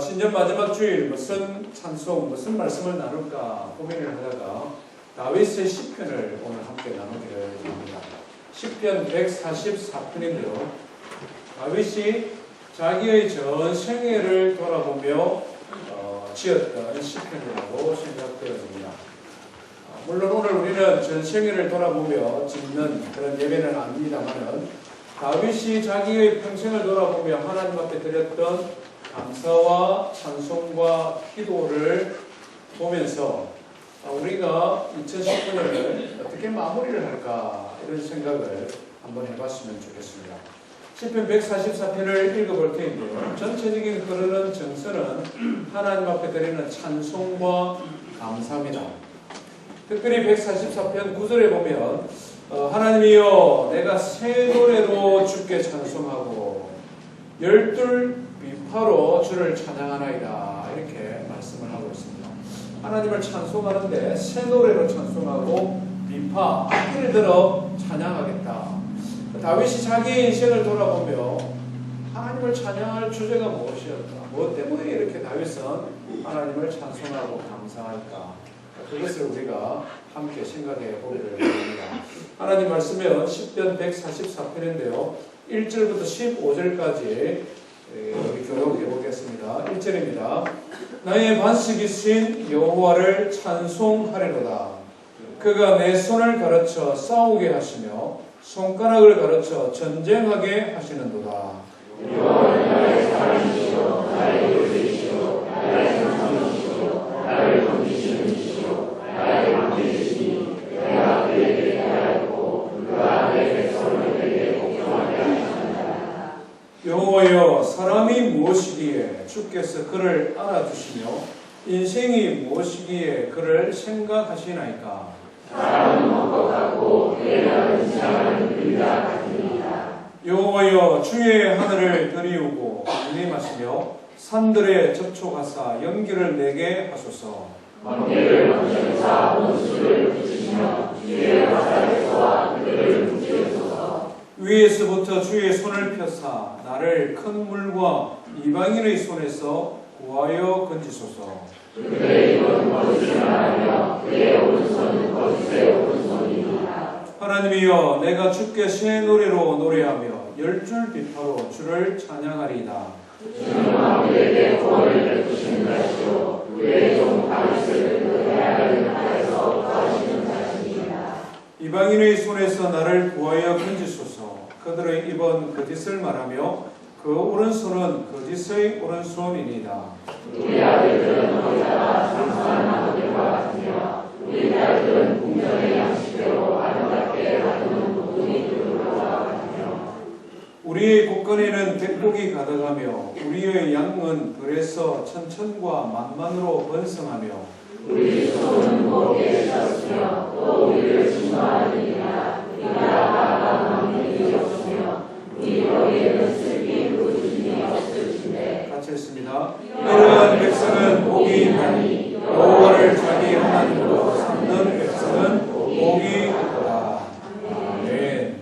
신년 마지막 주일 무슨 찬송, 무슨 말씀을 나눌까 고민을 하다가 다윗의 시편을 오늘 함께 나누기를 합니다. 시편 144편인데요. 다윗이 자기의 전 생애를 돌아보며 지었던 시편이라고 생각되어집니다. 물론 오늘 우리는 전 생애를 돌아보며 짓는 그런 예배는 아닙니다만은 다윗이 자기의 평생을 돌아보며 하나님 앞에 드렸던 감사와 찬송과 기도를 보면서 우리가 2019년을 어떻게 마무리를 할까 이런 생각을 한번 해봤으면 좋겠습니다. 시편 144편을 읽어볼 텐데요. 전체적인 흐르는 정서는 하나님 앞에 드리는 찬송과 감사입니다. 특별히 144편 9절에 보면 하나님이여 내가 새 노래로 주께 찬송하고 열둘 비파로 주를 찬양하나이다 이렇게 말씀을 하고 있습니다. 하나님을 찬송하는데 새 노래로 찬송하고 비파, 악기를 들어 찬양하겠다. 다윗이 자기의 인생을 돌아보며 하나님을 찬양할 주제가 무엇이었까? 무엇 때문에 이렇게 다윗은 하나님을 찬송하고 감사할까? 그것을 우리가 함께 생각해 보기를 합니다. 하나님 말씀은 시편 144편인데요. 1절부터 15절까지 우리 교독해 보겠습니다. 1절입니다. 나의 반석이신 여호와를 찬송하리로다. 그가 내 손을 가르쳐 싸우게 하시며 손가락을 가르쳐 전쟁하게 하시는도다. 여호와는 나의 사랑이시오 나의 요새이시오 나의 산성이시오 나를 던지시는 이시오 나의 방패이시니 내가 그에게 대하였고 그가 내 백성을 내게 복종하게 하시나이다. 여호와여 사람이 무엇이기에 주께서 그를 알아주시며 인생이 무엇이기에 그를 생각하시나이까. 사람은 먹고 가고 그의 날은 지나가는 그리라 같으니라. 여호와여 주의 하늘을 들이우고 강림하시며 산들에 접촉하사 연기를 내게 하소서. 번개를 멈추사 온수를 붙이시며 주의 화살에서와 그들을 붙이소서. 위에서부터 주의 손을 펴사 나를 큰 물과 이방인의 손에서 구하여 건지소서. 그의 입은 거짓을 하며 그의 오른손은 거짓의 오른손이니라. 하나님이여 내가 주께 새 노래로 노래하며 열줄 비파로 주를 찬양하리이다. 주는 우리에게 구원을 베푸시는 자시오 그의 종 다윗을 그 해하는 나라에서 구하시는 자시니라. 이방인의 손에서 나를 구하여 건지소서. 그들의 입은 거짓을 말하며 그 오른손은 거짓의 오른손이니이다. 우리 아들들은 어리다가 상상한 아들과 같으며 우리 딸들은 궁전의 양식대로 아름답게 다루는 고둥이 뚜루와 같으며 우리의 곳간에는 백복이 가득하며 우리의 양은 들에서 천천과 만만으로 번성하며 우리 손은 목에 있었으며 또 우리를 증거하느니라. 우리가 나아가는 일이 없으며 우리 머리에는 슬피 부르심이 없으신데. 같이 했습니다. 이러한 백성은 복이 있나니 여호와를 자기 하나님으로 삼는 백성은 복이 있도다. 아멘.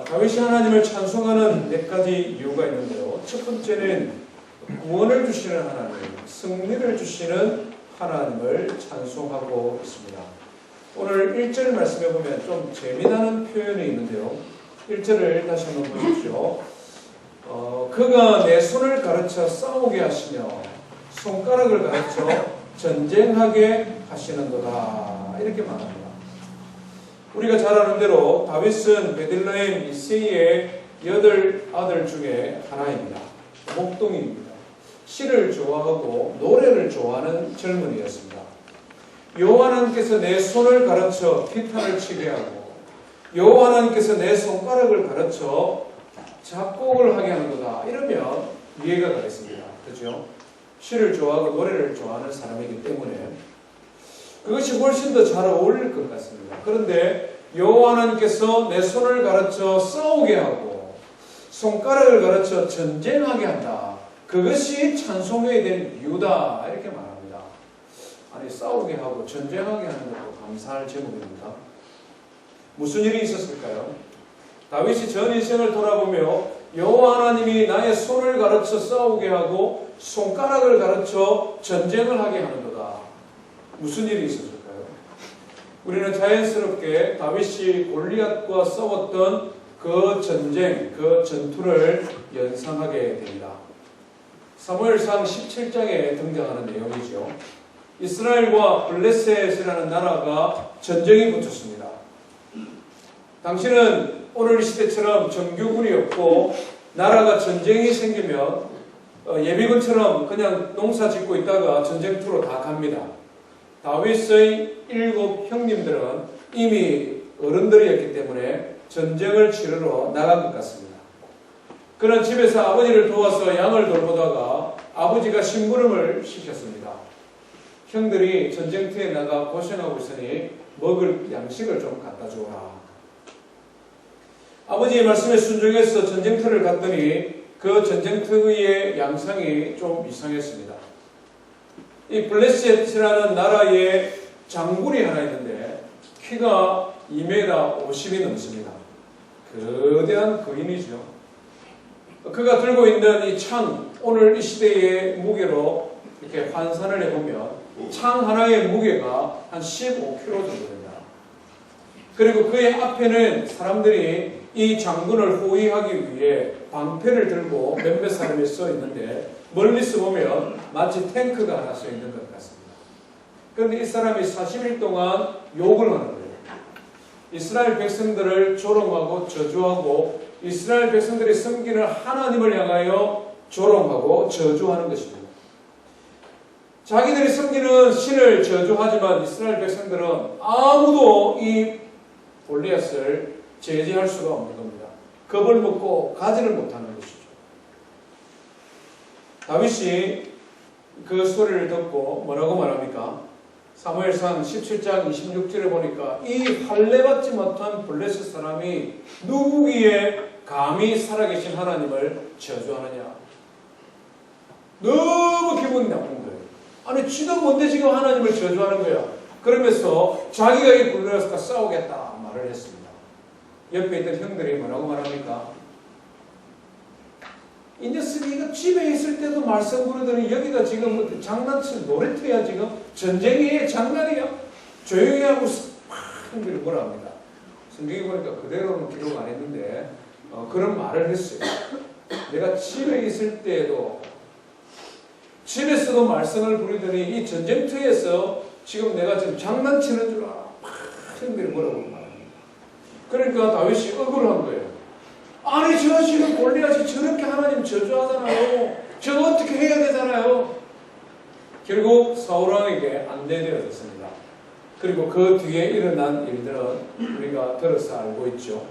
다윗이 하나님을 찬송하는 몇 가지 이유가 있는데요. 첫 번째는 구원을 주시는 하나님, 승리를 주시는 하나님을 찬송하고 있습니다. 오늘 1절 말씀해 보면 좀 재미나는 표현이 있는데요. 1절을 다시 한번 보십시오. 그가 내 손을 가르쳐 싸우게 하시며 손가락을 가르쳐 전쟁하게 하시는도다 이렇게 말합니다. 우리가 잘 아는 대로 다윗은 베들레헴 이새의 8아들 중에 하나입니다. 목동입니다. 시를 좋아하고 노래를 좋아하는 젊은이였습니다. 여호와 하나님께서 내 손을 가르쳐 기타를 치게 하고 여호와 하나님께서 내 손가락을 가르쳐 작곡을 하게 하는 거다. 이러면 이해가 가겠습니다. 그렇죠? 시를 좋아하고 노래를 좋아하는 사람이기 때문에 그것이 훨씬 더 잘 어울릴 것 같습니다. 그런데 여호와 하나님께서 내 손을 가르쳐 싸우게 하고 손가락을 가르쳐 전쟁하게 한다. 그것이 찬송해야 될 이유다. 이렇게 말합니다. 아니 싸우게 하고 전쟁하게 하는 것도 감사할 제목입니다. 무슨 일이 있었을까요? 다윗이 전 인생을 돌아보며 여호와 하나님이 나의 손을 가르쳐 싸우게 하고 손가락을 가르쳐 전쟁을 하게 하는도다. 무슨 일이 있었을까요? 우리는 자연스럽게 다윗이 골리앗과 싸웠던 그 전쟁, 그 전투를 연상하게 됩니다. 사무엘상 17장에 등장하는 내용이죠. 이스라엘과 블레셋이라는 나라가 전쟁이 붙었습니다. 당시는 오늘 시대처럼 정규군이 없고 나라가 전쟁이 생기면 예비군처럼 그냥 농사 짓고 있다가 전쟁터로 다 갑니다. 다윗의 7 형님들은 이미 어른들이었기 때문에 전쟁을 치르러 나간 것 같습니다. 그는 집에서 아버지를 도와서 양을 돌보다가 아버지가 심부름을 시켰습니다. 형들이 전쟁터에 나가 고생하고 있으니 먹을 양식을 좀 갖다 주어라. 아버지의 말씀에 순종해서 전쟁터를 갔더니 그 전쟁터의 양상이 좀 이상했습니다. 이 블레셋이라는 나라의 장군이 하나 있는데 키가 2m 50이 넘습니다. 거대한 거인이죠. 그가 들고 있는 이 창, 오늘 이 시대의 무게로 이렇게 환산을 해보면 창 하나의 무게가 한 15kg 정도 됩니다. 그리고 그의 앞에는 사람들이 이 장군을 호위하기 위해 방패를 들고 몇몇 사람이 서 있는데 멀리서 보면 마치 탱크가 하나 서 있는 것 같습니다. 그런데 이 사람이 40일 동안 욕을 하는 거예요. 이스라엘 백성들을 조롱하고 저주하고 이스라엘 백성들이 섬기는 하나님을 향하여 조롱하고 저주하는 것입니다. 자기들이 섬기는 신을 저주하지만 이스라엘 백성들은 아무도 이 골리앗을 제지할 수가 없는 겁니다. 겁을 먹고 가지를 못하는 것이죠. 다윗이 그 소리를 듣고 뭐라고 말합니까? 사무엘상 17장 26절에 보니까 이 할례받지 못한 블레셋 사람이 누구기에 감히 살아계신 하나님을 저주하느냐. 너무 기분이 나쁜 거예요. 아니 지도 뭔데 지금 하나님을 저주하는 거야. 그러면서 자기가 이 골리앗과 싸우겠다 말을 했습니다. 옆에 있던 형들이 뭐라고 말합니까? 이 녀석이 이거 집에 있을 때도 말썽 부르더니 여기가 지금 뭐 장난칠 놀이터야. 지금 전쟁이 장난이야. 조용히 하고 형들이 뭐라 합니다. 성경에 보니까 그대로는 기록 안 했는데 그런 말을 했어요. 내가 집에 있을 때도 집에서도 말썽을 부리더니 이 전쟁터에서 지금 내가 지금 장난치는 줄 알아. 형들이 뭐라고 말합니다. 그러니까 다윗이 억울한 거예요. 아니 저 지금 골리앗이 저렇게 하나님 저주하잖아요. 저거 어떻게 해야 되잖아요. 결국 사울왕에게 안내되어졌습니다. 그리고 그 뒤에 일어난 일들은 우리가 들어서 알고 있죠.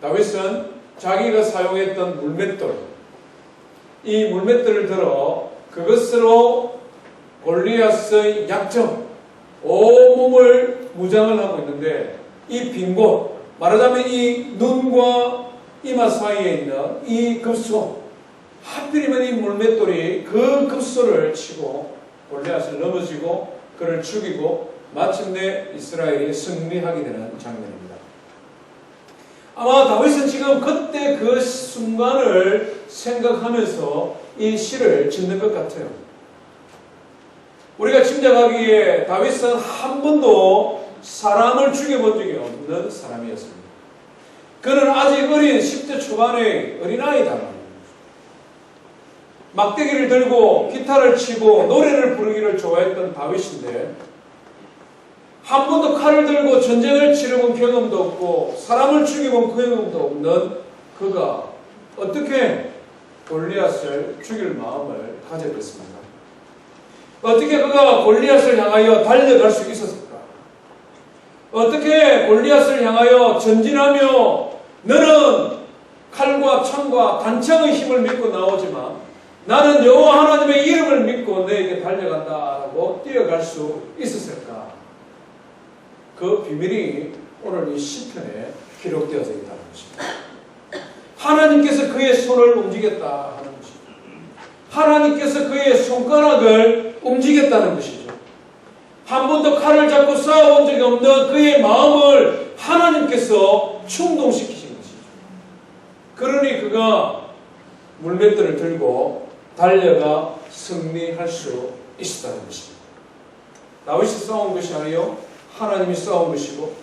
다윗은 자기가 사용했던 물맷돌, 이 물맷돌을 들어 그것으로 골리앗의 약점, 온몸을 무장을 하고 있는데 이 빈 곳, 말하자면 이 눈과 이마 사이에 있는 이 급소, 하필이면 이 물맷돌이 그 급소를 치고 골리앗을 넘어지고 그를 죽이고 마침내 이스라엘이 승리하게 되는 장면입니다. 아마 다윗은 지금 그때 그 순간을 생각하면서 이 시를 짓는 것 같아요. 우리가 짐작하기에 다윗은 한 번도 사람을 죽여본 적이 없는 사람이었습니다. 그는 아직 어린 10대 초반의 어린아이다. 막대기를 들고 기타를 치고 노래를 부르기를 좋아했던 다윗인데 한 번도 칼을 들고 전쟁을 치러본 경험도 없고 사람을 죽여본 경험도 없는 그가 어떻게 골리앗을 죽일 마음을 가졌겠습니까? 어떻게 그가 골리앗을 향하여 달려갈 수 있었을까? 어떻게 골리앗을 향하여 전진하며 너는 칼과 창과 단창의 힘을 믿고 나오지만 나는 여호와 하나님의 이름을 믿고 너에게 달려간다라고 뛰어갈 수 있었을까? 그 비밀이 오늘 이 시편에 기록되어져 있다는 것입니다. 하나님께서 그의 손을 움직였다 하는 것입니다. 하나님께서 그의 손가락을 움직였다는 것이죠. 한 번도 칼을 잡고 싸워본 적이 없는 그의 마음을 하나님께서 충동시키신 것이죠. 그러니 그가 물맷돌을 들고 달려가 승리할 수 있었다는 것입니다. 다윗이 싸운 것이 아니요 하나님이 싸운 것이고,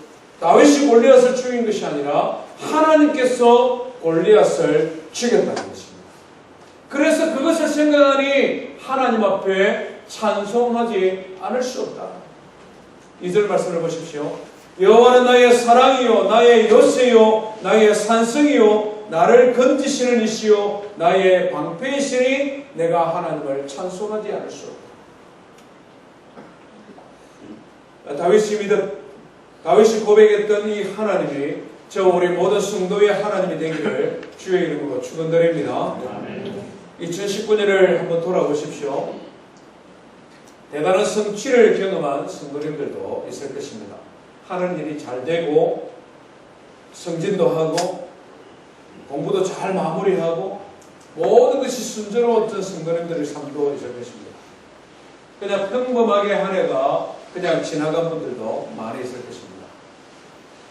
다윗이 골리앗을 죽인 것이 아니라 하나님께서 골리앗을 죽였다는 것입니다. 그래서 그것을 생각하니 하나님 앞에 찬송하지 않을 수 없다. 2절 말씀을 보십시오. 여호와는 나의 사랑이요 나의 요새요 나의 산성이요 나를 건지시는 이시요 나의 방패이시니 내가 하나님을 찬송하지 않을 수 없다. 다윗이 고백했던 이 하나님이 저 우리 모든 성도의 하나님이 되기를 주의 이름으로 축원드립니다. 2019년을 한번 돌아보십시오. 대단한 성취를 경험한 성도님들도 있을 것입니다. 하는 일이 잘 되고 승진도 하고 공부도 잘 마무리하고 모든 것이 순조로웠던 성도님들의 삶도 있을 것입니다. 그냥 평범하게 한 해가 그냥 지나간 분들도 많이 있을 것입니다.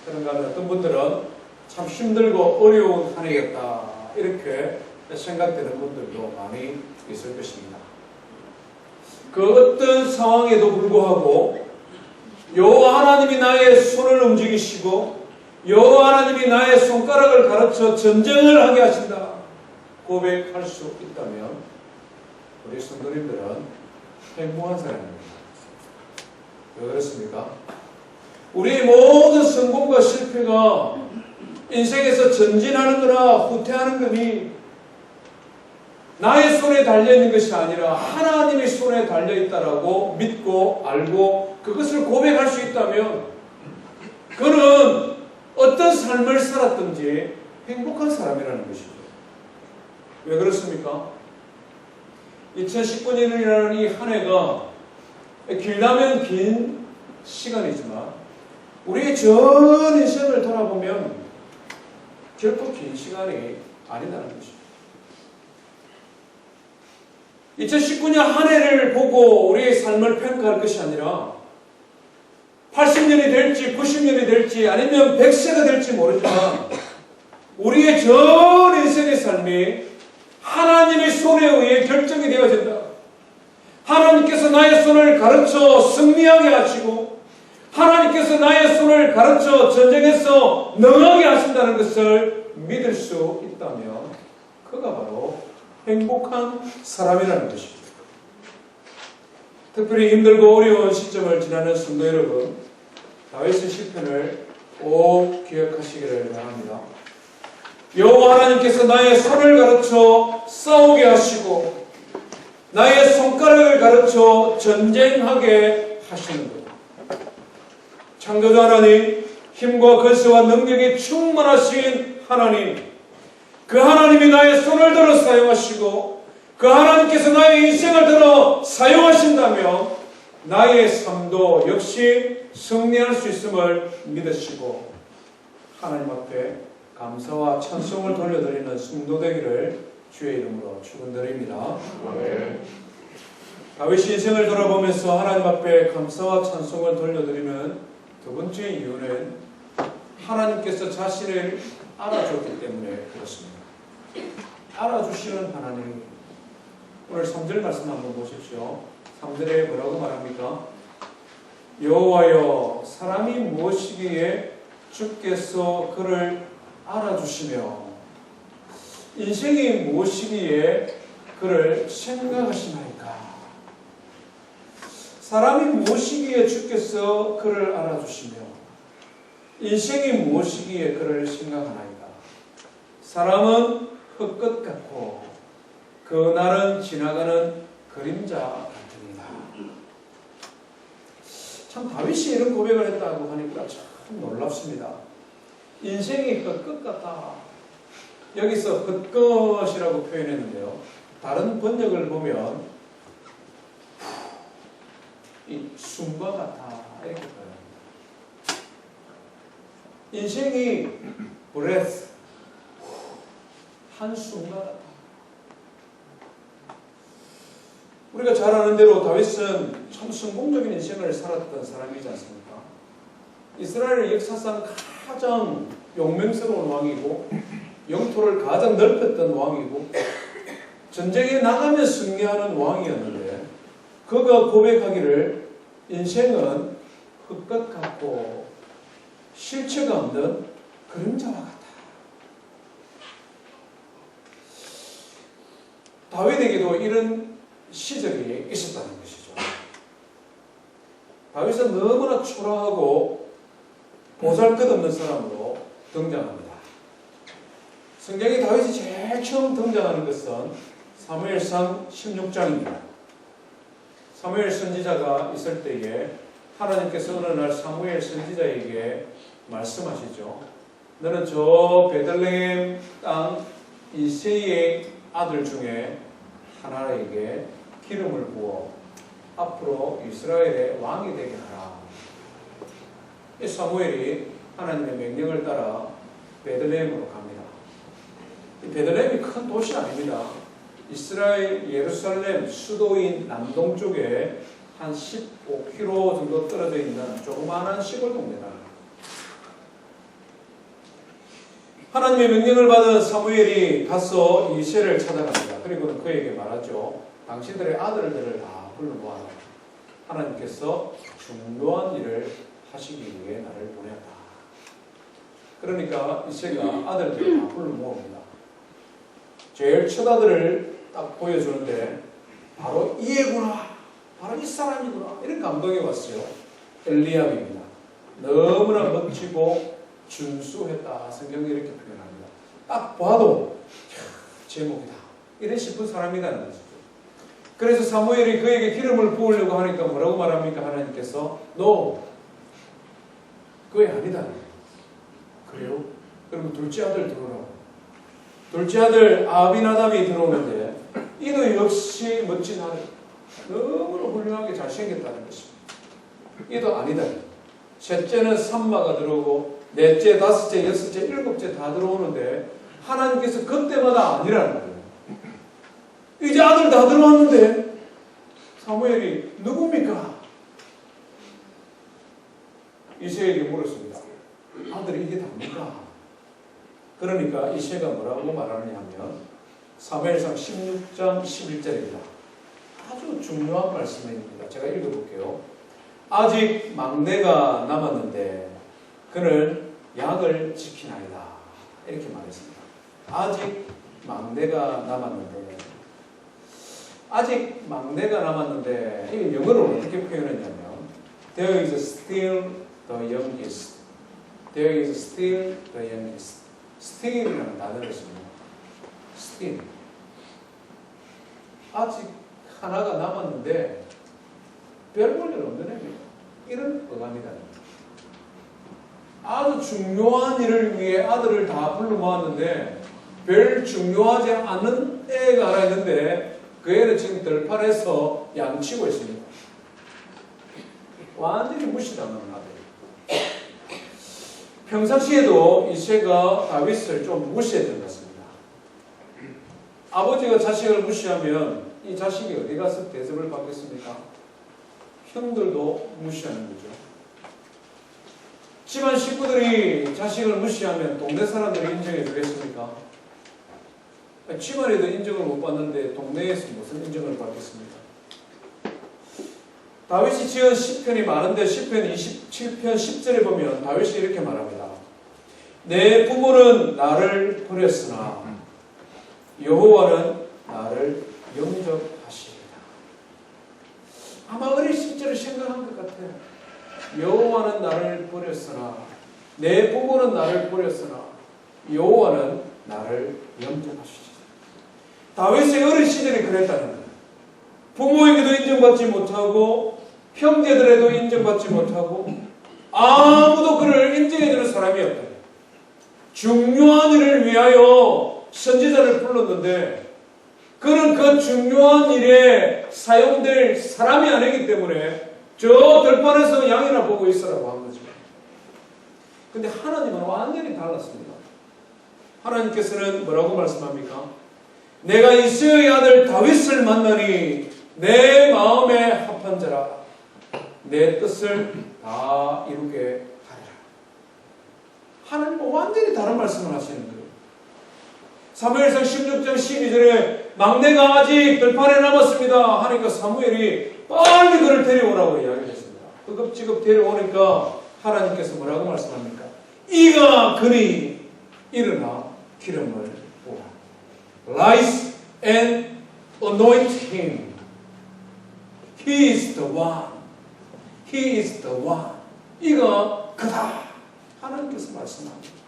그런가 하면 어떤 분들은 참 힘들고 어려운 한 해였다 이렇게 생각되는 분들도 많이 있을 것입니다. 그 어떤 상황에도 불구하고 여호와 하나님이 나의 손을 움직이시고 여호와 하나님이 나의 손가락을 가르쳐 전쟁을 하게 하신다 고백할 수 있다면 우리 성도님들은 행복한 사람입니다. 왜 그렇습니까? 우리의 모든 성공과 실패가 인생에서 전진하는 거나 후퇴하는 것이 나의 손에 달려있는 것이 아니라 하나님의 손에 달려있다라고 믿고 알고 그것을 고백할 수 있다면 그는 어떤 삶을 살았든지 행복한 사람이라는 것이죠. 왜 그렇습니까? 2019년이라는 이 한 해가 길다면 긴 시간이지만 우리의 전 인생을 돌아보면 결코 긴 시간이 아니라는 것이죠. 2019년 한 해를 보고 우리의 삶을 평가할 것이 아니라 80년이 될지 90년이 될지 아니면 100세가 될지 모르지만 우리의 전 인생의 삶이 하나님의 손에 의해 결정이 되어진다. 하나님께서 나의 손을 가르쳐 승리하게 하시고 하나님께서 나의 손을 가르쳐 전쟁에서 능하게 하신다는 것을 믿을 수 있다면 그가 바로 행복한 사람이라는 것입니다. 특별히 힘들고 어려운 시점을 지나는 성도 여러분, 다윗의 시편을 꼭 기억하시기를 바랍니다. 여호와 하나님께서 나의 손을 가르쳐 싸우게 하시고 나의 손가락을 가르쳐 전쟁하게 하시는 것. 창조자 하나님, 힘과 권세와 능력이 충만하신 하나님, 그 하나님이 나의 손을 들어 사용하시고 그 하나님께서 나의 인생을 들어 사용하신다면 나의 삶도 역시 승리할 수 있음을 믿으시고 하나님 앞에 감사와 찬송을 돌려드리는 성도 되기를 주의 이름으로 축원드립니다. 다윗이 인생을 돌아보면서 하나님 앞에 감사와 찬송을 돌려드리는 두 번째 이유는 하나님께서 자신을 알아줬기 때문에 그렇습니다. 알아주시는 하나님. 오늘 3절 말씀 한번 보십시오. 3절에 뭐라고 말합니까? 여호와여 사람이 무엇이기에 주께서 그를 알아주시며 인생이 무엇이기에 그를 생각하시나이까. 사람이 무엇이기에 주께서 그를 알아주시며 인생이 무엇이기에 그를 생각하나이까. 사람은 흙것 같고 그 날은 지나가는 그림자 같으니라. 참 다윗이 이런 고백을 했다고 하니까 참 놀랍습니다. 인생이 흙것 같다. 여기서 흙것이라고 표현했는데요. 다른 번역을 보면 이 숨과 같아 이렇게 표현합니다. 인생이 breath 한숨과 같다. 우리가 잘 아는 대로 다윗은 참 성공적인 인생을 살았던 사람이지 않습니까? 이스라엘 역사상 가장 용맹스러운 왕이고 영토를 가장 넓혔던 왕이고 전쟁에 나가면 승리하는 왕이었는데 그가 고백하기를 인생은 흙것 같고 실체가 없는 그림자와 같다. 다윗에게도 이런 시절이 있었다는 것이죠. 다윗은 너무나 초라하고 보잘것없는 사람으로 등장합니다. 성경에 다윗이 제일 처음 등장하는 것은 사무엘상 16장입니다. 사무엘 선지자가 있을 때에 하나님께서 어느 날 사무엘 선지자에게 말씀하시죠. 너는 저 베들레헴 땅 이새의 아들 중에 하나에게 기름을 부어 앞으로 이스라엘의 왕이 되게 하라. 이 사무엘이 하나님의 명령을 따라 베들레헴으로 갑니다. 이 베들레헴이 큰 도시 아닙니다. 이스라엘 예루살렘 수도인 남동쪽에 한 15km 정도 떨어져 있는 조그마한 시골 동네다. 하나님의 명령을 받은 사무엘이 가서 이새를 찾아갑니다. 그리고는 그에게 말하죠. 당신들의 아들들을 다 불러모아라. 하나님께서 중요한 일을 하시기 위해 나를 보냈다. 그러니까 이새가 아들들을 다 불러모읍니다. 제일 첫 아들을 딱 보여주는데 바로 이 애구나, 바로 이 사람이구나, 이런 감동이 왔어요. 엘리압입니다. 너무나 멋지고 준수했다. 성경이 이렇게 표현합니다. 딱 봐도 제목이다, 이런 싶은 사람이라는 거죠. 그래서 사무엘이 그에게 기름을 부으려고 하니까 뭐라고 말합니까? 하나님께서 너 그게 아니다. 그래요? 그러면 둘째 아들 들어오라고. 둘째 아들 아비나답이 들어오는데 이도 역시 멋진 아들, 너무나 훌륭하게 잘생겼다는 것입니다. 이도 아니다. 셋째는 삼마가 들어오고 넷째, 다섯째, 여섯째, 일곱째 다 들어오는데 하나님께서 그때마다 아니라는 거예요. 이제 아들 다 들어왔는데 사무엘이 누굽니까? 이새에게 물었습니다. 아들이 이게 답니까? 그러니까 이새가 뭐라고 말하느냐 하면 사무엘상 16장 11절입니다. 아주 중요한 말씀입니다. 제가 읽어볼게요. 아직 막내가 남았는데 그는 약을 지키나이다. 이렇게 말했습니다. 아직 막내가 남았는데, 아직 막내가 남았는데, 이게 영어로 어떻게 표현했냐면 There is still the youngest. There is still the youngest. still이라는 단어를 씁니다. still. 아직 하나가 남았는데 별 볼 일 없는 애입니다. 이런 어감이다. 아주 중요한 일을 위해 아들을 다 불러 모았는데 별 중요하지 않은 애가 하나 있는데 그 애는 지금 들판에서 양치고 있습니다. 완전히 무시당하는 아들. 평상시에도 이새가 다윗을 좀 무시했던 것 같습니다. 아버지가 자식을 무시하면 이 자식이 어디 가서 대접을 받겠습니까? 형들도 무시하는 거죠. 집안 식구들이 자식을 무시하면 동네 사람들이 인정해 주겠습니까? 집안에도 인정을 못 받는데 동네에서 무슨 인정을 받겠습니까? 다윗이 지은 시편이 많은데 시편 27편 10절에 보면 다윗이 이렇게 말합니다. 내 부모는 나를 버렸으나 여호와는 나를 영접하시리라. 아마 어린 시절을 생각한 것 같아요. 여호와는 나를 버렸으나 내 부모는 나를 버렸으나 여호와는 나를 영접하시리라. 다윗의 어린 시절이 그랬다는 거예요. 부모에게도 인정받지 못하고 형제들에도 인정받지 못하고 아무도 그를 인정해주는 사람이 없다. 중요한 일을 위하여 선지자를 불렀는데 그는 그 중요한 일에 사용될 사람이 아니기 때문에 저 들판에서 양이나 보고 있으라고 한 거죠. 근데 하나님은 완전히 달랐습니다. 하나님께서는 뭐라고 말씀합니까? 내가 이새의 아들 다윗을 만나니 내 마음에 합한 자라 내 뜻을 다 이루게 하리라. 하나님은 완전히 다른 말씀을 하시는 거예요. 사무엘상 16장 12절에 막내가 아직 들판에 남았습니다 하니까 사무엘이 빨리 그를 데려오라고 이야기했습니다. 급급지급 데려오니까 하나님께서 뭐라고 말씀합니까? 이가 그리 일어나 기름을 부으라. Rise and anoint him. He is the one. He is the one. 이가 그다. 하나님께서 말씀합니다.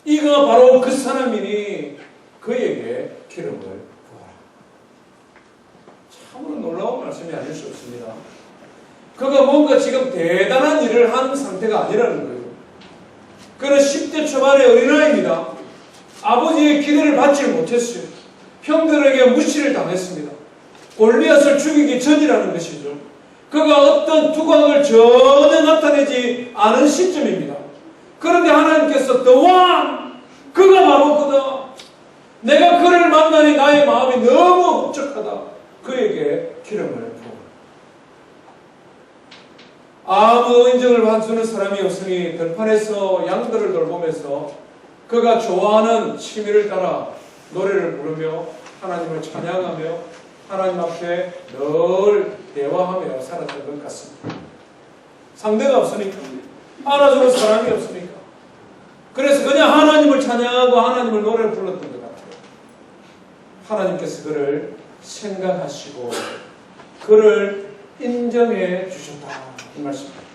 이가 바로 그 사람이니 그에게 기름을 부어라. 참으로 놀라운 말씀이 아닐 수 없습니다. 그가 뭔가 지금 대단한 일을 한 상태가 아니라는 거예요. 그는 10대 초반의 어린아이입니다. 아버지의 기대를 받지 못했어요. 형들에게 무시를 당했습니다. 골리앗을 죽이기 전이라는 것이죠. 그가 어떤 두각을 전혀 나타내지 않은 시점입니다. 그런데 하나님께서 The One! 그가 바로 그다. 내가 그를 만나니 나의 마음이 너무 흡족하다. 그에게 기름을 부어. 아무 인정을 받주는 사람이 없으니 들판에서 양들을 돌보면서 그가 좋아하는 취미를 따라 노래를 부르며 하나님을 찬양하며 하나님 앞에 늘 대화하며 살았던 것 같습니다. 상대가 없으니까, 알아주는 사람이 없으니까. 그래서 그냥 하나님을 찬양하고 하나님을 노래를 불렀던 것 같아요. 하나님께서 그를 생각하시고 그를 인정해 주셨다. 이 말씀입니다.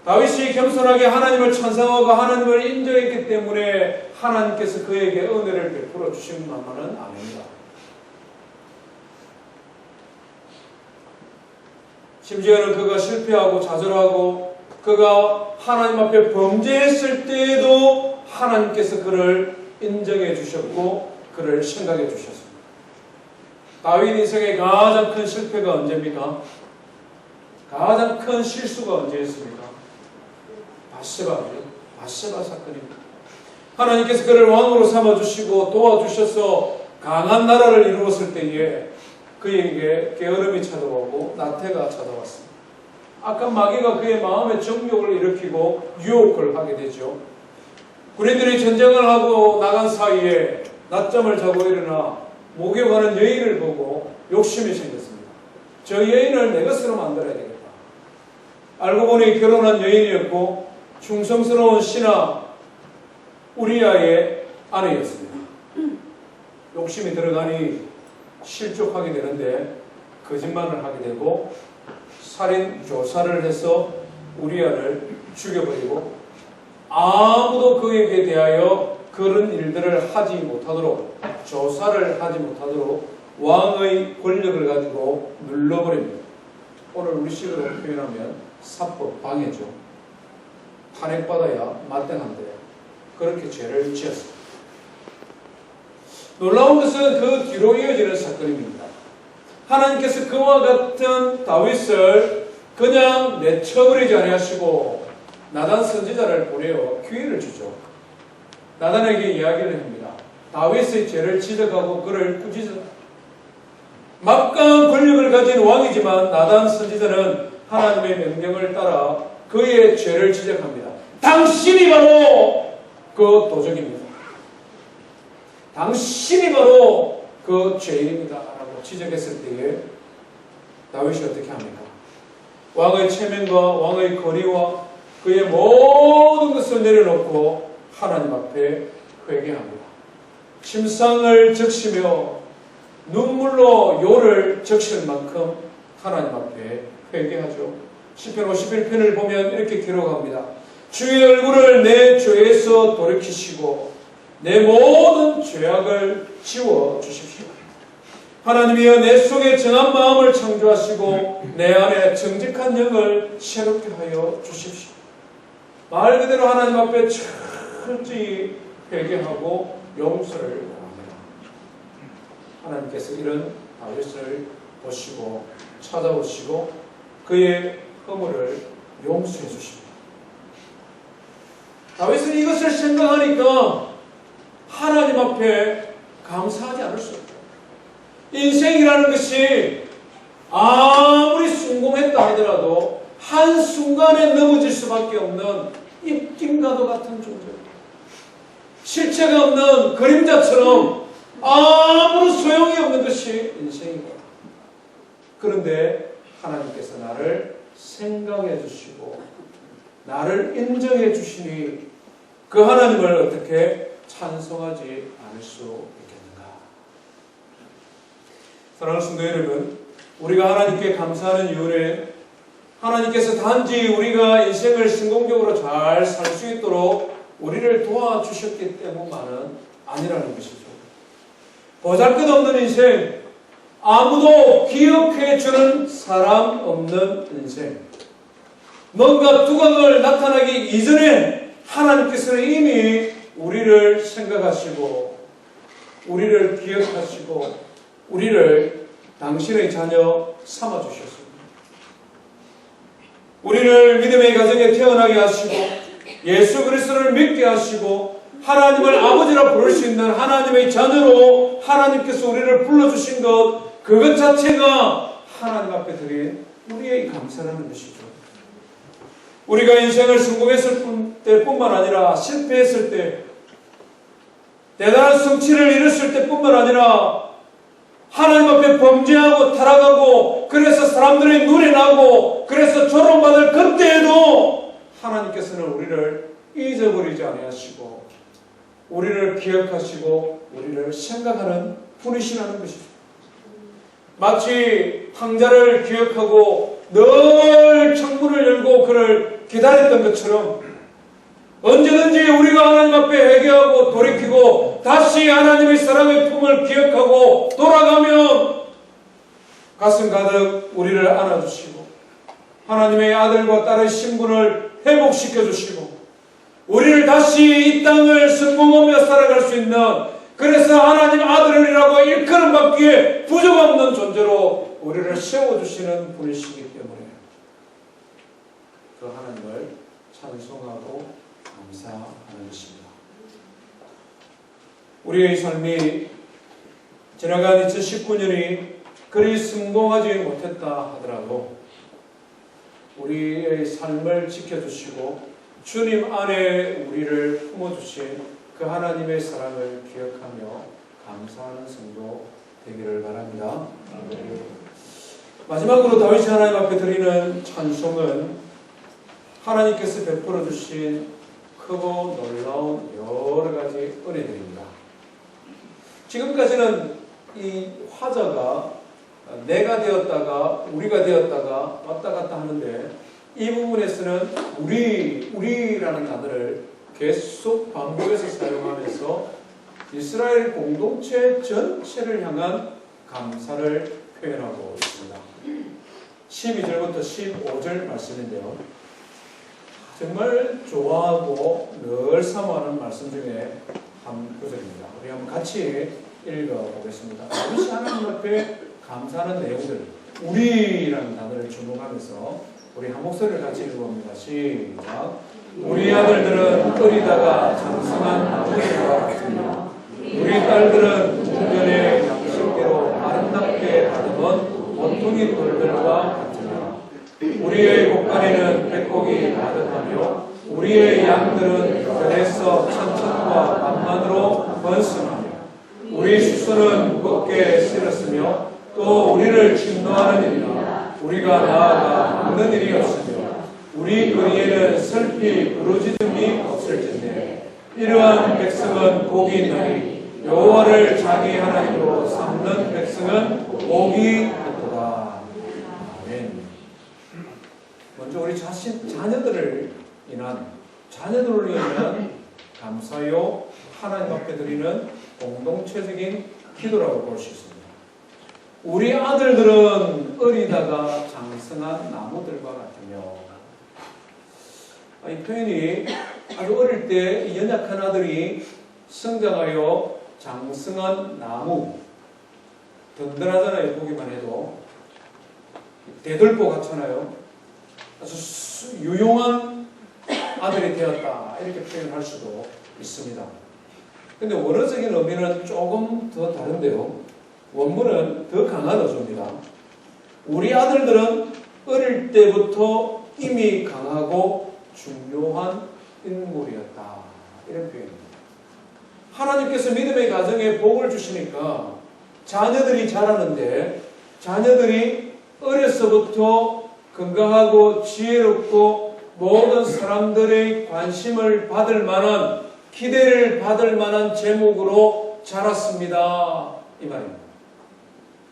다윗이 겸손하게 하나님을 찬송하고 하나님을 인정했기 때문에 하나님께서 그에게 은혜를 베풀어 주신 것만은 아닙니다. 심지어는 그가 실패하고 좌절하고 그가 하나님 앞에 범죄했을 때에도 하나님께서 그를 인정해 주셨고 그를 생각해 주셨습니다. 다윗 인생의 가장 큰 실패가 언제입니까? 가장 큰 실수가 언제였습니까? 바세바 사건입니다. 하나님께서 그를 왕으로 삼아주시고 도와주셔서 강한 나라를 이루었을 때에 그에게 게으름이 찾아오고 나태가 찾아왔습니다. 악한 마귀가 그의 마음에 정욕을 일으키고 유혹을 하게 되죠. 군인들이 전쟁을 하고 나간 사이에 낮잠을 자고 일어나 목욕하는 여인을 보고 욕심이 생겼습니다. 저 여인을 내 것으로 만들어야 되겠다. 알고 보니 결혼한 여인이었고 충성스러운 신하 우리아의 아내였습니다. 욕심이 들어가니 실족하게 되는데 거짓말을 하게 되고 살인 조사를 해서 우리아를 죽여버리고 아무도 그에게 대하여 그런 일들을 하지 못하도록 조사를 하지 못하도록 왕의 권력을 가지고 눌러버립니다. 오늘 우리 식으로 표현하면 사법 방해죠. 탄핵받아야 마땅한데 그렇게 죄를 지었습니다. 놀라운 것은 그 뒤로 이어지는 사건입니다. 하나님께서 그와 같은 다윗을 그냥 내쳐버리지 아니하시고 나단 선지자를 보내어 기회를 주죠. 나단에게 이야기를 합니다. 다윗의 죄를 지적하고 그를 꾸짖으라. 막강한 권력을 가진 왕이지만 나단 선지자는 하나님의 명령을 따라 그의 죄를 지적합니다. 당신이 바로 그 도적입니다. 당신이 바로 그 죄인입니다. 라고 지적했을 때에 다윗이 어떻게 합니까? 왕의 체면과 왕의 거리와 그의 모든 것을 내려놓고 하나님 앞에 회개합니다. 침상을 적시며 눈물로 요를 적실 만큼 하나님 앞에 회개하죠. 시편 51편을 보면 이렇게 기록합니다. 주의 얼굴을 내 죄에서 돌이키시고 내 모든 죄악을 지워 주십시오. 하나님이여 내 속에 정한 마음을 창조하시고 내 안에 정직한 영을 새롭게 하여 주십시오. 말 그대로 하나님 앞에 철저히 회개하고 용서를 구합니다. 하나님께서 이런 다윗을 보시고 찾아오시고 그의 허물을 용서해 주십니다. 다윗은 이것을 생각하니까 하나님 앞에 감사하지 않을 수 없다. 인생이라는 것이 아무리 숭고했다 하더라도 한순간에 넘어질 수밖에 없는 입김과도 같은 존재입니다. 실체가 없는 그림자처럼 아무런 소용이 없는 것이 인생이고, 그런데 하나님께서 나를 생각해 주시고 나를 인정해 주시니 그 하나님을 어떻게 찬송하지 않을 수 있겠는가? 사랑하는 성도 여러분, 우리가 하나님께 감사하는 이유는 하나님께서 단지 우리가 인생을 성공적으로 잘 살 수 있도록 우리를 도와주셨기 때문만은 아니라는 것이죠. 보잘것없는 인생, 아무도 기억해주는 사람 없는 인생, 뭔가 두각을 나타나기 이전에 하나님께서는 이미 우리를 생각하시고 우리를 기억하시고 우리를 당신의 자녀 삼아주셨습니다. 우리를 믿음의 가정에 태어나게 하시고 예수 그리스도를 믿게 하시고 하나님을 아버지라 부를 수 있는 하나님의 자녀로 하나님께서 우리를 불러주신 것, 그것 자체가 하나님 앞에 드린 우리의 감사라는 것이죠. 우리가 인생을 성공했을 때뿐만 아니라 실패했을 때, 대단한 성취를 이뤘을 때뿐만 아니라 하나님 앞에 범죄하고 타락하고 그래서 사람들의 눈에 나고 그래서 조롱받을 그때에도 하나님께서는 우리를 잊어버리지 아니하시고 우리를 기억하시고 우리를 생각하는 분이시라는 것이죠. 마치 황자를 기억하고 늘 창문을 열고 그를 기다렸던 것처럼 언제든지 우리가 하나님 앞에 회개하고 돌이키고 다시 하나님의 사랑의 품을 기억하고 돌아가면 가슴 가득 우리를 안아주시고 하나님의 아들과 딸의 신분을 회복시켜주시고 우리를 다시 이 땅을 성공하며 살아갈 수 있는, 그래서 하나님 아들이라고 일컬음 받기에 부족 없는 존재로 우리를 세워주시는 분이시기 때문에 그 하나님을 찬송하고 감사하는 것입니다. 우리의 삶이 지나간 2019년이 그리 성공하지 못했다 하더라도 우리의 삶을 지켜주시고 주님 안에 우리를 품어주신 그 하나님의 사랑을 기억하며 감사하는 성도 되기를 바랍니다. 마지막으로 다윗이 하나님 앞에 드리는 찬송은 하나님께서 베풀어 주신 크고 놀라운 여러 가지 은혜들입니다. 지금까지는 이 화자가 내가 되었다가 우리가 되었다가 왔다 갔다 하는데 이 부분에서는 우리라는 단어를 계속 반복해서 사용하면서 이스라엘 공동체 전체를 향한 감사를 표현하고 있습니다. 12절부터 15절 말씀인데요. 정말 좋아하고 늘 사모하는 말씀 중에 한 구절입니다. 우리 한번 같이 읽어보겠습니다. 다윗이 하나님 앞에 감사하는 내용들, 우리라는 단어를 주목하면서 우리 한 목소리를 같이 읽어봅니다. 시작. 우리 아들들은 어리다가 장성한 나무들과 같으며 우리 딸들은 중전의 양식대로 아름답게 다듬은 원통이 돌들과 같으며 우리의 곡간에는 백곡이 가득하며 우리의 양들은 별에서 천천과 만만으로 번성하며 우리 수소는 무겁게 실었으며 또 우리를 진노하는 일이나 우리가 나아가 없는 일이 없으며 우리 거리에는 슬피 부르짖음이 없을진데 이러한 백성은 복이 있나니 여호와를 자기 하나님으로 삼는 백성은 복이 있도다. 아멘. 먼저 우리 자녀들을 위한 감사요 하나님 앞에 드리는 공동체적인 기도라고 볼 수 있습니다. 우리 아들들은 어리다가 장성한 나무들과 같으며, 이 표현이 아주 어릴 때 연약한 아들이 성장하여 장성한 나무, 든든하잖아요. 보기만 해도 대들보 같잖아요. 아주 유용한 아들이 되었다 이렇게 표현할 수도 있습니다. 근데 원어적인 의미는 조금 더 다른데요. 원문은 더 강한 어조입니다. 우리 아들들은 어릴 때부터 이미 강하고 중요한 인물이었다. 이런 표현입니다. 하나님께서 믿음의 가정에 복을 주시니까 자녀들이 자라는데, 자녀들이 어려서부터 건강하고 지혜롭고 모든 사람들의 관심을 받을 만한, 기대를 받을 만한 제목으로 자랐습니다. 이 말입니다.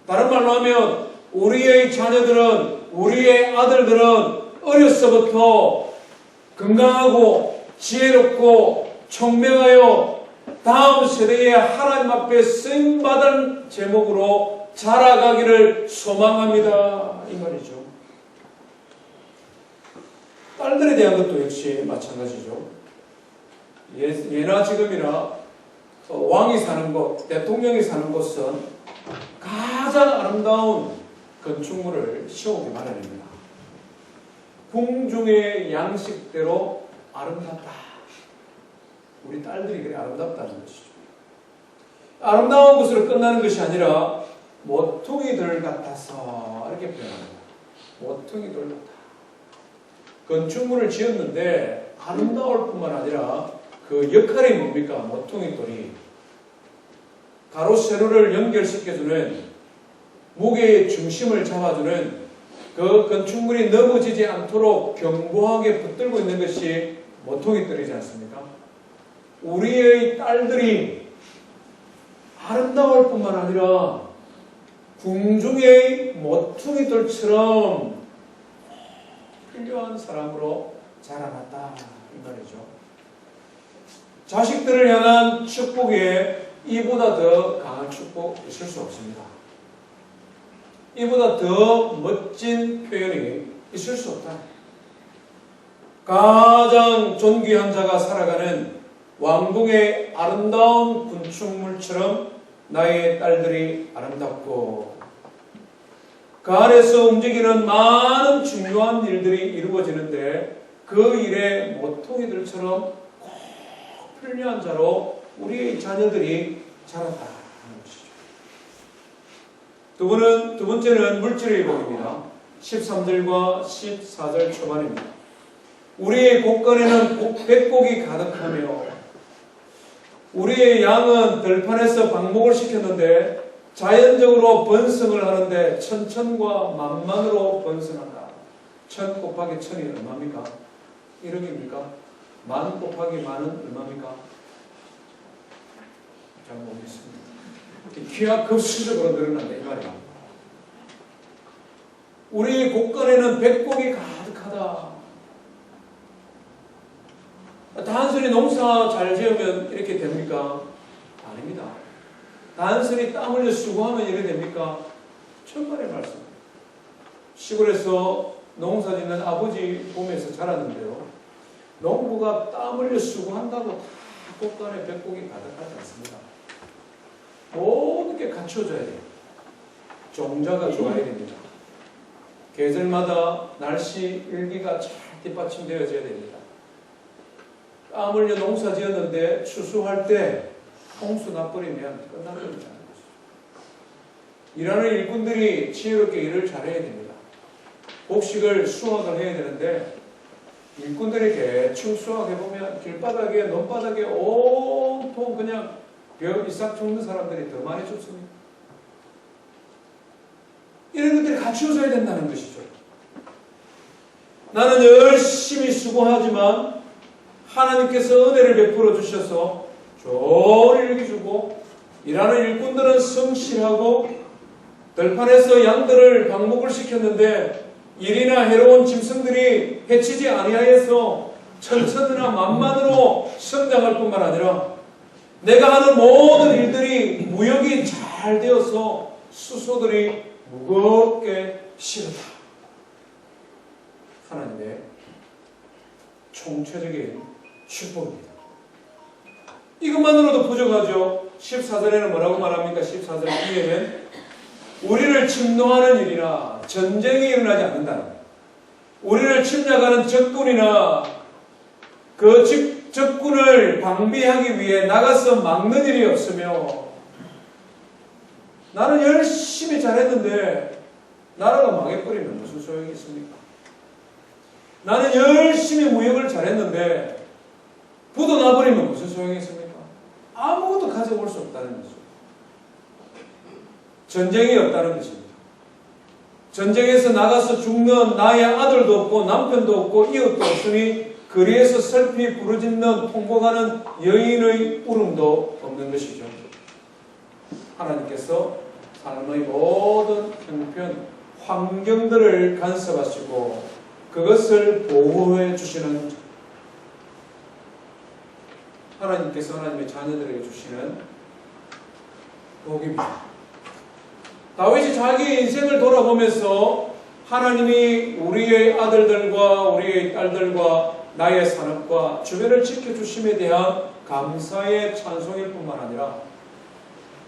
다른 말로 하면 우리의 자녀들은, 우리의 아들들은 어려서부터 건강하고 지혜롭고 총명하여 다음 세대에 하나님 앞에 쓰임받을 제목으로 자라가기를 소망합니다. 이 말이죠. 딸들에 대한 것도 역시 마찬가지죠. 예나 지금이나 왕이 사는 곳, 대통령이 사는 곳은 가장 아름다운 건축물을 세우기 마련입니다. 궁중의 양식대로 아름답다. 우리 딸들이 그래 아름답다는 것이죠. 아름다운 것으로 끝나는 것이 아니라 모퉁이들 같아서 이렇게 표현합니다. 모퉁이들 같아. 건축물을 지었는데 아름다울 뿐만 아니라 그 역할이 뭡니까? 모퉁이돌이 가로 세로를 연결시켜주는, 무게의 중심을 잡아주는, 그 건축물이 넘어지지 않도록 견고하게 붙들고 있는 것이 모퉁이돌이지 않습니까? 우리의 딸들이 아름다울 뿐만 아니라 궁중의 모퉁이돌처럼 훌륭한 사람으로 자라났다 이 말이죠. 자식들을 향한 축복에 이보다 더 강한 축복 있을 수 없습니다. 이보다 더 멋진 표현이 있을 수 없다. 가장 존귀한 자가 살아가는 왕궁의 아름다운 건축물처럼 나의 딸들이 아름답고, 그 안에서 움직이는 많은 중요한 일들이 이루어지는데 그 일의 모퉁이들처럼 꼭 훌륭한 자로 우리의 자녀들이 자랐다 하는 것이죠. 두 번째는 물질의 복입니다. 13절과 14절 초반입니다. 우리의 곳간에는 백곡이 가득하며, 우리의 양은 들판에서 방목을 시켰는데 자연적으로 번성을 하는데 천천과 만만으로 번성한다. 1000 곱하기 1000이 얼마입니까? 1억입니까? 만 곱하기 만은 얼마입니까? 잘 모르겠습니다. 키가 급수적으로 늘어난다 이 말이야. 우리 곳간에는 백곡이 가득하다. 단순히 농사 잘 지으면 이렇게 됩니까? 아닙니다. 단순히 땀 흘려 수고하면 이렇게 됩니까? 천만의 말씀. 시골에서 농사 짓는 아버지 보면서 자랐는데요. 농부가 땀 흘려 수고한다고 다 곳간에 백곡이 가득하지 않습니다. 모든 게 갖춰져야 돼요. 종자가 좋아야 됩니다. 계절마다 날씨 일기가 잘 뒷받침되어져야 됩니다. 땀 흘려 농사 지었는데 추수할 때 홍수 나버리면 끝나버린다는 것이죠. 일하는 일꾼들이 지혜롭게 일을 잘해야 됩니다. 곡식을 수확을 해야 되는데 일꾼들이 대충 수확해보면 길바닥에 논바닥에 온통 그냥 벼 이싹 죽는 사람들이 더 많이 죽습니다. 이런 것들이 갖추어져야 된다는 것이죠. 나는 열심히 수고하지만 하나님께서 은혜를 베풀어 주셔서 좋은 일기 주고, 일하는 일꾼들은 성실하고 들판에서 양들을 방목을 시켰는데 일이나 해로운 짐승들이 해치지 아니하여서 천천히나 만만으로 성장할 뿐만 아니라 내가 하는 모든 일들이 무역이 잘 되어서 수소들이 무겁게 실었다. 하나님의 총체적인 축복입니다. 이것만으로도 부족하죠. 14절에는 뭐라고 말합니까? 14절 뒤에는 우리를 침노하는 일이나 전쟁이 일어나지 않는다는 거예요. 우리를 침략하는 적군이나 그 적군을 방비하기 위해 나가서 막는 일이 없으며, 나는 열심히 잘했는데 나라가 망해버리면 무슨 소용이 있습니까? 나는 열심히 무역을 잘했는데 부도 나버리면 무슨 소용이 있습니까? 아무것도 가져올 수 없다는 거죠. 전쟁이 없다는 것입니다. 전쟁에서 나가서 죽는 나의 아들도 없고 남편도 없고 이웃도 없으니 거리에서 슬피 부르짖는 통곡하는 여인의 울음도 없는 것이죠. 하나님께서 삶의 모든 형편, 환경들을 간섭하시고 그것을 보호해 주시는 하나님께서 하나님의 자녀들에게 주시는 복입니다. 다윗이 자기 인생을 돌아보면서 하나님이 우리의 아들들과 우리의 딸들과 나의 산업과 주변을 지켜주심에 대한 감사의 찬송일 뿐만 아니라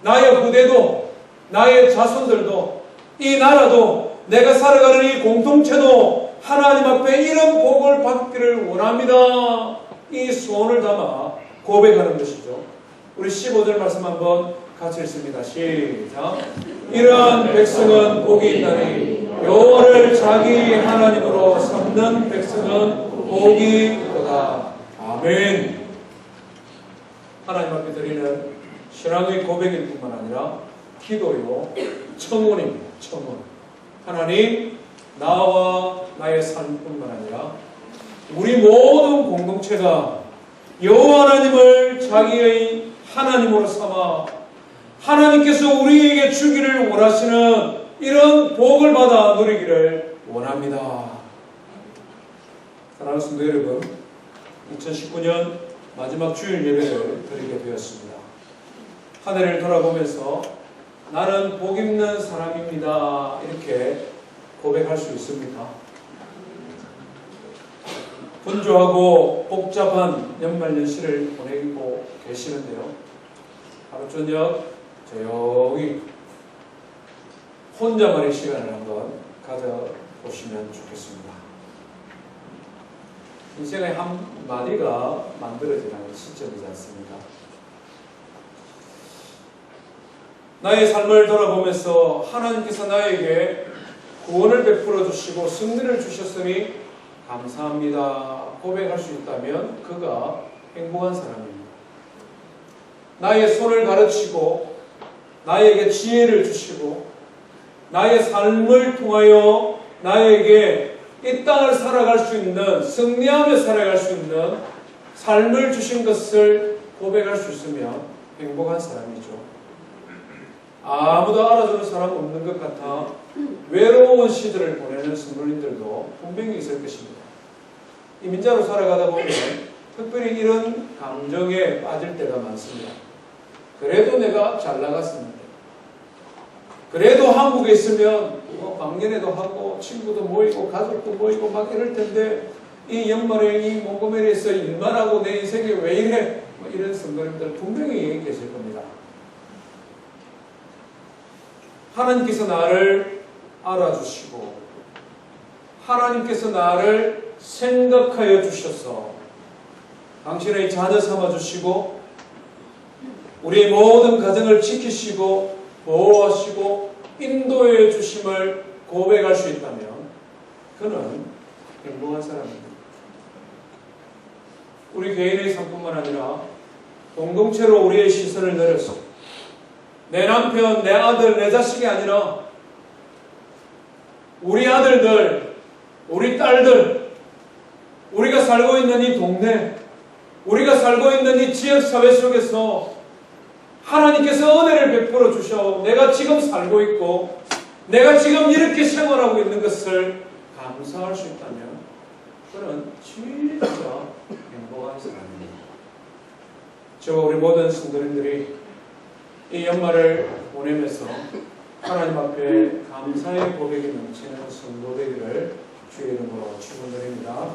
나의 후대도 나의 자손들도 이 나라도 내가 살아가는 이 공동체도 하나님 앞에 이런 복을 받기를 원합니다. 이 소원을 담아 고백하는 것이죠. 우리 15절 말씀 한번 같이 읽습니다. 시작. 이러한 백성은 복이 있나니 여호와를 자기 하나님으로 삼는 백성은 복이 있도다. 아멘. 하나님 앞에 드리는 신앙의 고백일 뿐만 아니라 기도요, 청원입니다. 청원. 하나님, 나와 나의 삶뿐만 아니라 우리 모든 공동체가 여호와 하나님을 자기의 하나님으로 삼아 하나님께서 우리에게 주기를 원하시는 이런 복을 받아 누리기를 원합니다. 사랑하는 성도 여러분, 2019년 마지막 주일 예배를 드리게 되었습니다. 한 해를 돌아보면서 나는 복 있는 사람입니다. 이렇게 고백할 수 있습니까? 분주하고 복잡한 연말연시를 보내고 계시는데요. 하루 저녁 조용히 혼자만의 시간을 한번 가져보시면 좋겠습니다. 인생의 한 마디가 만들어지는 시점이지 않습니까? 나의 삶을 돌아보면서 하나님께서 나에게 구원을 베풀어 주시고 승리를 주셨으니 감사합니다. 고백할 수 있다면 그가 행복한 사람입니다. 나의 손을 가르치고 나에게 지혜를 주시고 나의 삶을 통하여 나에게 이 땅을 살아갈 수 있는, 승리하며 살아갈 수 있는 삶을 주신 것을 고백할 수 있으면 행복한 사람이죠. 아무도 알아주는 사람 없는 것 같아 외로운 시들을 보내는 성도님들도 분명히 있을 것입니다. 이민자로 살아가다 보면 특별히 이런 감정에 빠질 때가 많습니다. 그래도 내가 잘 나갔습니다. 그래도 한국에 있으면 방년회도 하고 친구도 모이고 가족도 모이고 막 이럴 텐데 이 연말에 이 몽고메리에서 일만 하고 내 인생이 왜 이래? 이런 성도님들 분명히 계실 겁니다. 하나님께서 나를 알아주시고 하나님께서 나를 생각하여 주셔서 당신의 자녀 삼아주시고 우리의 모든 가정을 지키시고 보호하시고 인도해 주심을 고백할 수 있다면 그는 행복한 사람입니다. 우리 개인의 삶뿐만 아니라 공동체로 우리의 시선을 내려서 내 남편, 내 아들, 내 자식이 아니라 우리 아들들, 우리 딸들, 우리가 살고 있는 이 동네, 우리가 살고 있는 이 지역사회 속에서 하나님께서 은혜를 베풀어 주셔 내가 지금 살고 있고 내가 지금 이렇게 생활하고 있는 것을 감사할 수 있다면 그는 진짜 행복한 사람입니다. 저와 우리 모든 성도님들이 이 연말을 보내면서 하나님 앞에 감사의 고백이 넘치는 성도 되기를 주의 이름으로 축원드립니다.